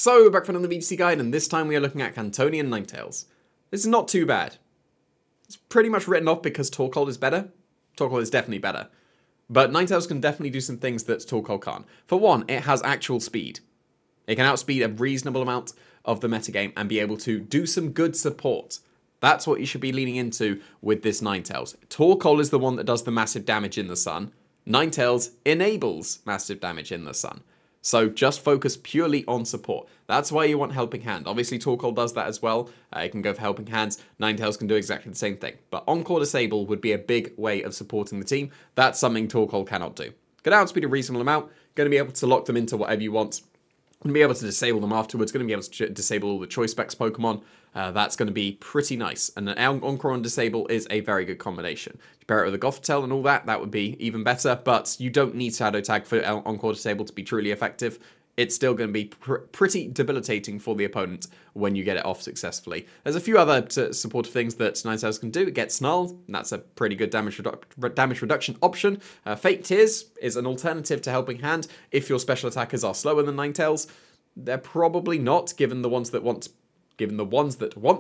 So, back from another VGC guide, and this time we are looking at Cantonian Ninetales. This is not too bad. It's pretty much written off because Torkoal is better. Torkoal is definitely better. But Ninetales can definitely do some things that Torkoal can't. For one, it has actual speed. It can outspeed a reasonable amount of the metagame and be able to do some good support. That's what you should be leaning into with this Ninetales. Torkoal is the one that does the massive damage in the sun. Ninetales enables massive damage in the sun. So just focus purely on support. That's why you want Helping Hand. Obviously Torkoal does that as well. It can go for Helping Hands. Ninetales can do exactly the same thing. But Encore Disable would be a big way of supporting the team. That's something Torkoal cannot do. Going to outspeed a reasonable amount. Going to be able to lock them into whatever you want. Going to be able to disable them afterwards. Going to be able to disable all the Choice Specs Pokemon. That's going to be pretty nice. And an Encore on Disable is a very good combination. If you pair it with a Gothitelle and all that, that would be even better. But you don't need Shadow Tag for Encore Disable to be truly effective. It's still going to be pretty debilitating for the opponent when you get it off successfully. There's a few other supportive things that Ninetales can do. It gets Snarl. That's a pretty good damage reduction option. Fake Tears is an alternative to Helping Hand. If your special attackers are slower than Ninetales, they're probably not, given the ones that want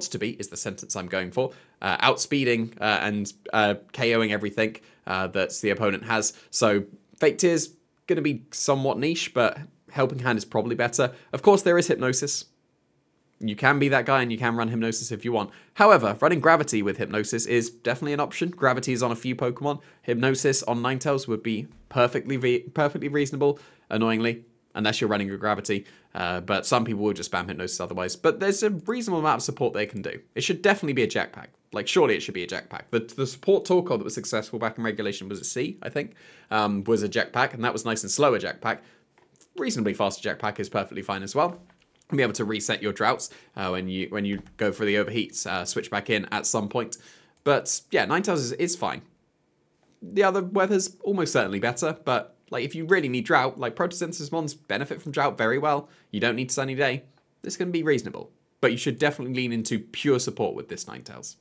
to be, is the sentence I'm going for, outspeeding and KOing everything that the opponent has. So Fake Tears, going to be somewhat niche, but Helping Hand is probably better. Of course, there is Hypnosis. You can be that guy and you can run Hypnosis if you want. However, running Gravity with Hypnosis is definitely an option. Gravity is on a few Pokemon. Hypnosis on Ninetales would be perfectly reasonable, annoyingly, unless you're running a Gravity. But some people will just spam Hypnosis otherwise. But there's a reasonable amount of support they can do. It should definitely be a Jack Pack. Like, surely it should be a Jack Pack. The support Torkoal that was successful back in Regulation, was it C, I think, was a Jack Pack, and that was nice and slow a Jack Pack. Reasonably faster Jack Pack is perfectly fine as well. You'll be able to reset your droughts when you go for the overheats, switch back in at some point. But yeah, Ninetales is fine. The other weather's almost certainly better, but like if you really need drought, like Protosynthesis Mons benefit from drought very well. You don't need Sunny Day. This can be reasonable, but you should definitely lean into pure support with this Ninetales.